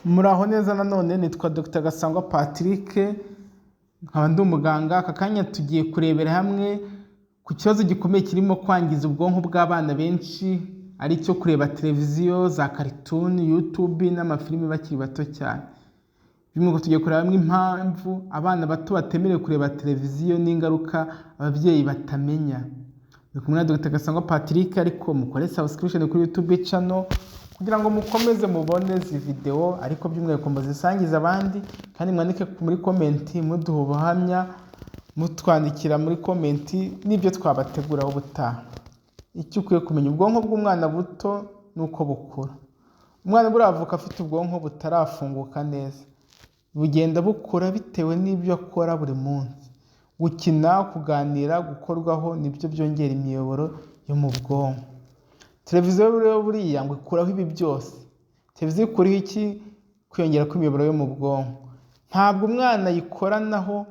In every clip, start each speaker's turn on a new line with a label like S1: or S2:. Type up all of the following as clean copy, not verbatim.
S1: Muraho neza nanone nitwa Dr Gasangwa Patrick, nkaba ndi umuganga. Aka kanya tugiye kurebera hamwe ku kibazo gikomeye kirimo kwangiza ubwonko bw'abana benshi, ari cyo kureba televiziyo za cartoon, YouTube n'amafilimi bakiri bato cyane. By'umwihariko tugiye kureba hamwe impamvu abana bato batemerewe kureba televiziyo n'ingaruka ababyeyi batamenya. Ni kumwe na Dr Gasangwa Patrick, ariko mukore subscription kuri YouTube channel kugira ngo mukomeze mubone izi video, ariko by'umwihariko muzisangiza abandi, kandi mwandike muri comment muduha ubuhamya, mutwandikira muri comment n'ibyo twabateguraho ubutaha. Icyo ukwiye kumenya: ubwonko bw'umwana buto nuko bukura. Umwana buravuka afite ubwonko butarafunguka neza, bugenda bukura bitewe n'ibyo akora buri munsi. Gukina, kuganira, gukorwaho nibyo byongera imiyoboro yo mu bwonko. Televiziyo rero buriya ngo ikuraho ibi byose. Televiziyo ikuraho iki? Kwiyongera kw'imiyoboro yo mu bwonko. Ntabwo umwana yikoranaho,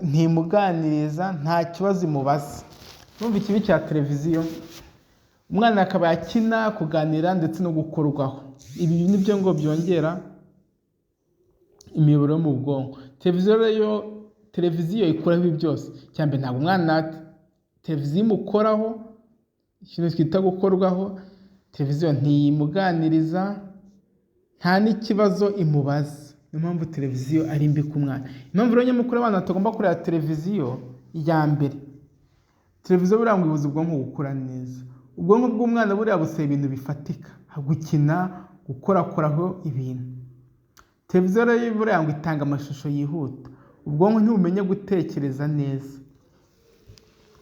S1: ntimuganiriza, nta kibazo imubaza. Numva ikibi cya televiziyo, umwana akaba yakina, kuganira ndetse no gukorwaho. Ibi nibyo ngo byongera imiyoboro yo mu bwonko. Televiziyo ikuraho ibi byose. Cyambere, ntabwo umwana televiziyo imukoraho, ikintu twita gukorwaho. Televiziyo ntiyimuganiriza, nta n'ikibazo imubaza. Niyo mpamvu televiziyo ari mbi ku mwana. Impamvu rero nyamukuru abana batagomba kureba televiziyo, iya mbere, televiziyo buriya ngo ibuza ubwonko gukura neza. Ubwonko bw'umwana buriya busaba ibintu bifatika, gukina, gukorakoraho ibintu. Televiziyo rero buriya ngo itanga amashusho yihuta, ubwonko ntibumenya gutekereza neza.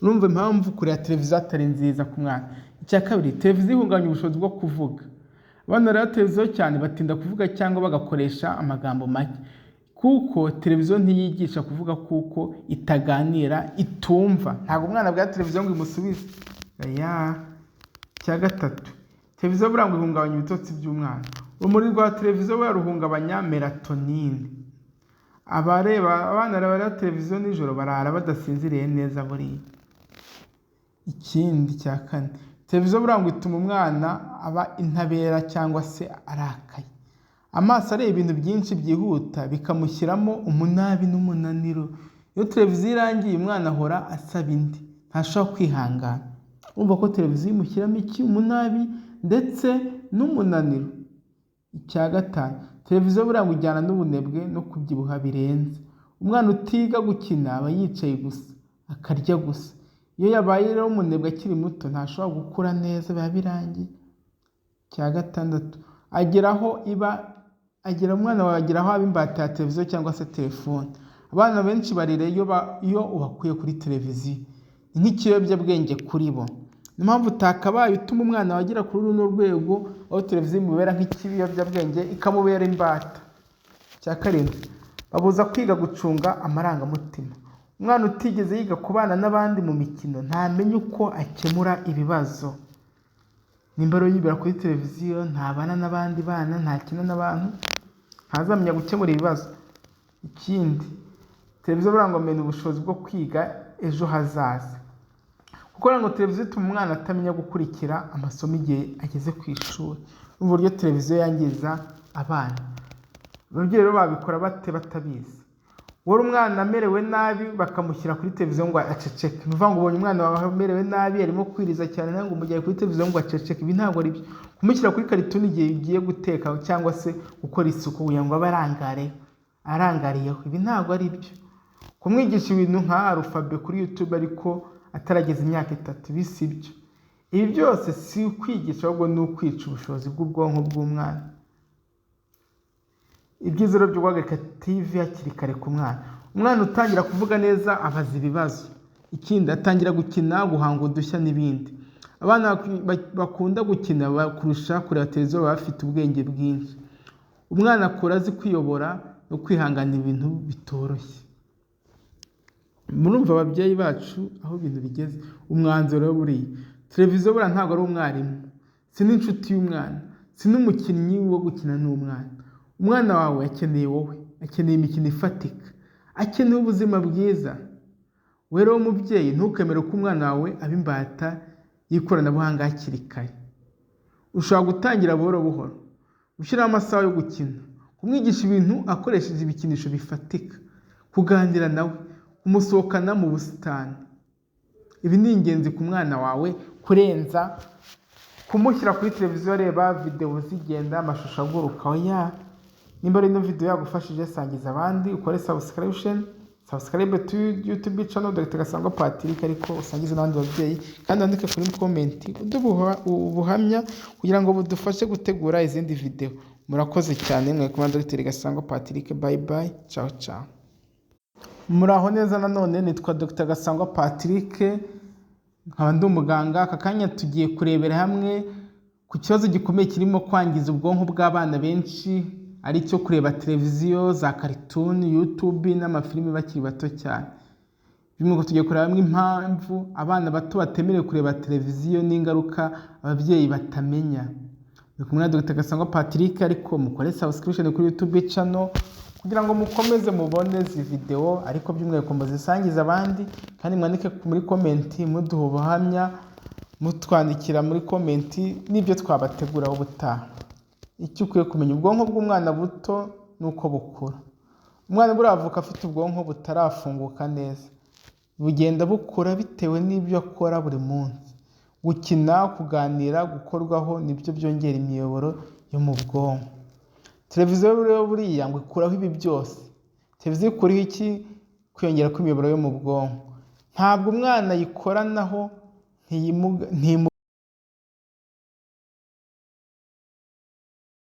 S1: Numva impamvu kureba televiziyo atari nziza ku mwana. Icya kabiri, televiziyo ihungabanya ubushobozi bwo kuvuga. Abana rero televiziyo cyane batinda kuvuga cyangwa bagakoresha amagambo make, kuko televiziyo ntiyigisha kuvuga, kuko itaganira, itumva. Ntabwo umwana bwa televiziyo ngo imusubize. Icya gatatu, televiziyo buriya ngo ihungabanya ibitotsi by'umwana. Urumuri rwa televiziyo ruhungabanya melatonin. Abana bareba televiziyo nijoro barara badasinziriye neza buriya. Ikindi cya kane, televiziyo buriya ngo ituma umwana aba intabera cyangwa se arakaye. Amaso areba ibintu byinshi byihuta bikamushyiramo umunabi n'umunaniro. Iyo televiziyo irangiye umwana ahora asaba indi, ntashobora kwihangana. Urumva ko televiziyo imushyiramo umunabi ndetse n'umunaniro. Icya gatanu, televiziyo buriya ngo ijyana n'ubunebwe no kubyibuha birenze. Umwana utiga gukina aba yicaye gusa, akarya gusa. Iyo yabaye rero umunebwe akiri muto, ntashobora gukura neza, biba birangiye. Icya gatandatu, umwana wawe ageraho aba imbata ya televiziyo cyangwa se telefone. Abana benshi barira iyo ubakuye kuri televiziyo. Ni nk'ikiyobyabwenge kuri bo. Niyo mpamvu utakabaye utuma umwana wagera kuri runo rwego, aho televiziyo imubera nk'ikiyobyabwenge ikamubera imbata. Icya karindwi, babuza kwiga gucunga amarangamutima. Umwana utigeze yiga kubana n'abandi mu mikino ntamenye uko akemura ibibazo. Nimba rero yibera kuri televiziyo, ntabana n'abandi bana, ntakina n'abantu, ntazamenya gukemura ibibazo. Ikindi, televiziyo buriya ngo amenya ubushobozi bwo kwiga ejo hazaza. Kuko ngo televiziyo ituma umwana atamenya gukurikira amasomo igihe ageze ku ishuri. Uburyo televiziyo yangiza abana. Ababyeyi rero babikora bate batabizi? Wari umwana amerewe nabi bakamushyira kuri televiziyo ngo aceceke. Ni ukuvuga ngo ubonye umwana wawe amerewe nabi, arimo kwiriza cyane, ngo umujyane kuri televiziyo ngo aceceke. Ibi ntabwo ari byo. Kumushyira kuri cartoon igihe ugiye guteka cyangwa se gukora isuku kugira ngo abe arangariyeho. Ibi ntabwo ari byo. Kumwigisha ibintu nka alphabet kuri YouTube ariko atarageza imyaka 3, ibi si byo. Ibi byose si ukwigisha, ahubwo ni ukwica ubushobozi bw'ubwonko bw'umwana. Ibyiza rero byo guhagarika TV hakiri kare ku mwana. Umwana utangira kuvuga neza abaza ibibazo. Ikindi, atangira gukina, guhanga udushya n'ibindi. Abana bakunda gukina kurusha kureba televiziyo baba bafite ubwenge bwinshi. Umwana akura azi kwiyobora no kwihanganira ibintu bitoroshye. Murumva ababyeyi bacu aho ibintu bigeze. Umwanzuro rero buriya, televiziyo buriya ntabwo ari umwarimu, si n'inshuti y'umwana, si n'umukinnyi wo gukina n'umwana. Umwana wawe akeneye wowe, akeneye imikino ifatika, akeneye ubuzima bwiza. We rero umubyeyi, ntukemere ko umwana wawe aba imbata y'ikoranabuhanga hakiri kare. Ushobora gutangira buhoro buhoro. gushyiraho amasaha yo gukina, kumwigisha ibintu akoresheje ibikinisho bifatika, kuganira nawe, kumusohokana mu busitani. Ibi ni ingenzi ku mwana wawe kurenza kumushyira kuri televiziyo areba videwo zigenda, amashusho aguruka. Oya, nimba ino video yagufashije sangiza abandi, ukore subscribe to YouTube channel Dr. Gasangwa Patrick, ariko usangize n'abandi babyeyi kandi wandike kuri comment ubuhamya kugira ngo budufashe gutegura izindi video. Murakoze cyane mwe kuma Dr. Gasangwa Patrick. Bye bye, ciao ciao. Muraho neza, nanone nitwa Dr. Gasangwa Patrick, nkaba ndi umuganga. Aka kanya tugiye kurebera hamwe ku kibazo gikomeye kirimo kwangiza ubwonko bw'abana benshi, ari cyo kureba televiziyo za cartoon, YouTube n'amafilimi bakiri bato cyane. Bimwe tugiye kureba hamwe impamvu abana bato batemerewe kureba televiziyo n'ingaruka ababyeyi batamenya. Ni kumwe na Dr. Gasangwa Patrick, ariko mukore subscription kuri YouTube channel kugira ngo mukomeze mubone izi video, ariko by'umwihariko muzisangiza abandi, kandi mwandike muri comment muduha ubuhamya, mutwandikira muri comment n'ibyo twabateguraho ubutaha. Icyo ukwiye kumenya: ubwonko bw'umwana buto nuko bukura. Umwana buravuka afite ubwonko butarafunguka neza, bugenda bukura bitewe n'ibyo akora buri munsi. Gukina, kuganira, gukorwaho nibyo byongera imiyoboro yo mu bwonko. Televiziyo rero buriya ngo ikuraho ibi byose. Televiziyo ikuraho iki? Kwiyongera kw'imiyoboro yo mu bwonko. Ntabwo umwana yikoranaho ntimu